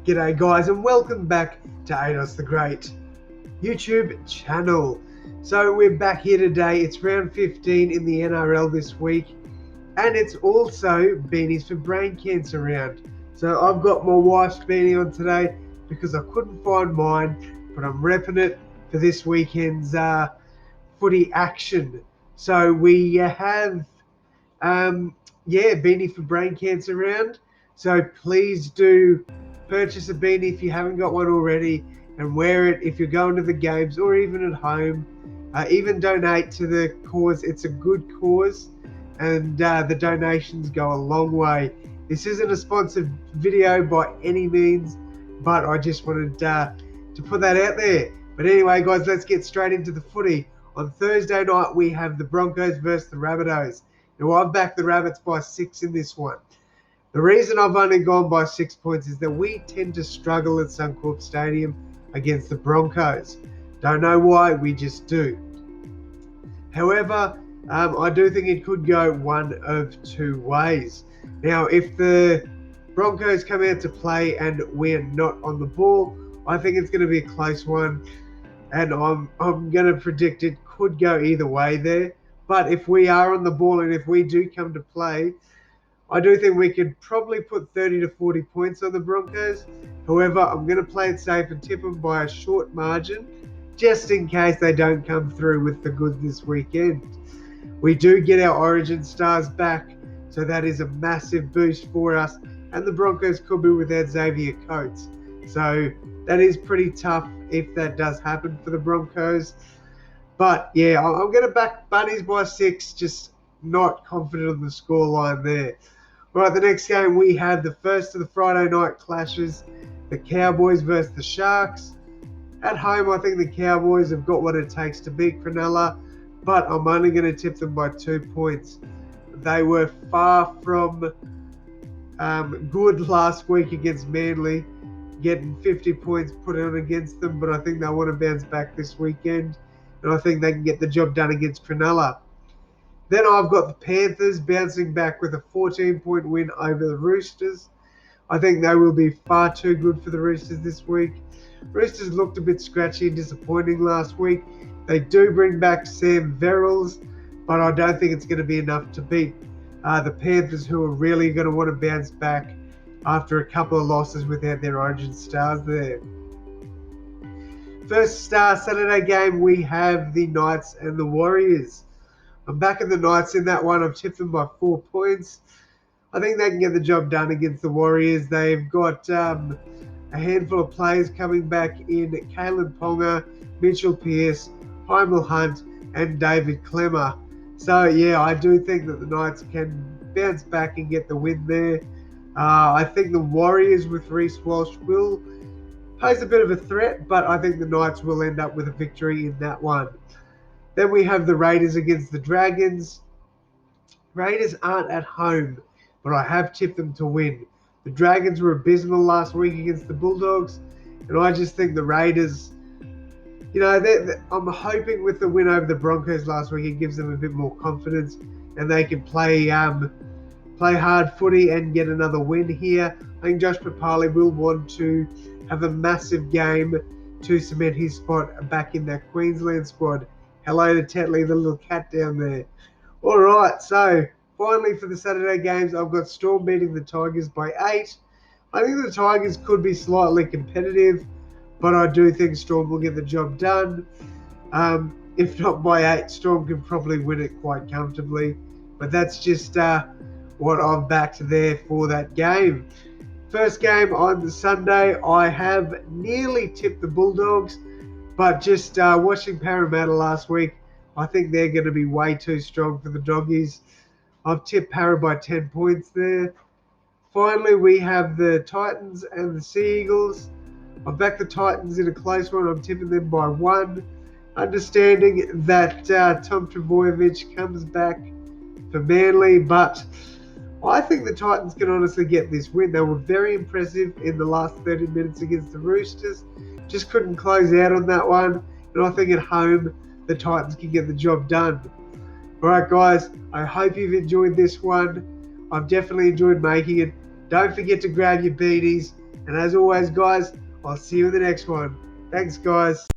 G'day guys, and welcome back to AdosTheGreat YouTube channel. So we're back here today. It's round 15 in the NRL this week, and it's also Beanies for Brain Cancer round. So I've got my wife's beanie on today because I couldn't find mine, but I'm repping it for this weekend's footy action. So we have Beanie for Brain Cancer round. So please do purchase a beanie if you haven't got one already, and wear it if you're going to the games or even at home. Even donate to the cause. It's a good cause, and the donations go a long way. This isn't a sponsored video by any means, but I just wanted to put that out there. But anyway, guys, let's get straight into the footy. On Thursday night, we have the Broncos versus the Rabbitohs. Now, I've backed the Rabbits by 6 in this one. The reason I've only gone by 6 points is that we tend to struggle at Suncorp Stadium against the Broncos. Don't know why, we just do. However, I do think it could go one of two ways. Now, if the Broncos come out to play and we're not on the ball, I think it's going to be a close one. And I'm going to predict it could go either way there. But if we are on the ball and if we do come to play, I do think we could probably put 30 to 40 points on the Broncos. However, I'm going to play it safe and tip them by a short margin, just in case they don't come through with the goods this weekend. We do get our Origin stars back, so that is a massive boost for us. And the Broncos could be without Xavier Coates. So that is pretty tough if that does happen for the Broncos. But yeah, I'm going to back Bunnies by 6, just not confident on the scoreline there. All right, the next game we have the first of the Friday night clashes, the Cowboys versus the Sharks. At home, I think the Cowboys have got what it takes to beat Cronulla, but I'm only going to tip them by 2 points. They were far from good last week against Manly, getting 50 points put on against them, but I think they want to bounce back this weekend, and I think they can get the job done against Cronulla. Then I've got the Panthers bouncing back with a 14-point win over the Roosters. I think they will be far too good for the Roosters this week. Roosters looked a bit scratchy and disappointing last week. They do bring back Sam Verrills, but I don't think it's going to be enough to beat the Panthers, who are really going to want to bounce back after a couple of losses without their Origin stars there. First Saturday game, we have the Knights and the Warriors. I'm backing the Knights in that one. I've tipped them by 4 points. I think they can get the job done against the Warriors. They've got a handful of players coming back in: Kalen Ponga, Mitchell Pearce, Heimel Hunt, and David Clemmer. So, yeah, I do think that the Knights can bounce back and get the win there. I think the Warriors with Reece Walsh will pose a bit of a threat, but I think the Knights will end up with a victory in that one. Then we have the Raiders against the Dragons. Raiders aren't at home, but I have tipped them to win. The Dragons were abysmal last week against the Bulldogs, and I just think the Raiders, I'm hoping with the win over the Broncos last week, it gives them a bit more confidence, and they can play hard footy and get another win here. I think Josh Papali will want to have a massive game to cement his spot back in that Queensland squad. Hello to Tetley, the little cat down there. All right, so finally for the Saturday games, I've got Storm beating the Tigers by 8. I think the Tigers could be slightly competitive, but I do think Storm will get the job done. If not by 8, Storm can probably win it quite comfortably. But that's just what I've backed there for that game. First game on the Sunday, I have nearly tipped the Bulldogs. But just watching Parramatta last week, I think they're going to be way too strong for the Doggies. I've tipped Para by 10 points there. Finally, we have the Titans and the Sea Eagles. I've backed the Titans in a close one. I'm tipping them by 1. Understanding that Tom Trbojevic comes back for Manly, but I think the Titans can honestly get this win. They were very impressive in the last 30 minutes against the Roosters. Just couldn't close out on that one. And I think at home, the Titans can get the job done. All right, guys, I hope you've enjoyed this one. I've definitely enjoyed making it. Don't forget to grab your beanies And as always, guys, I'll see you in the next one. Thanks, guys.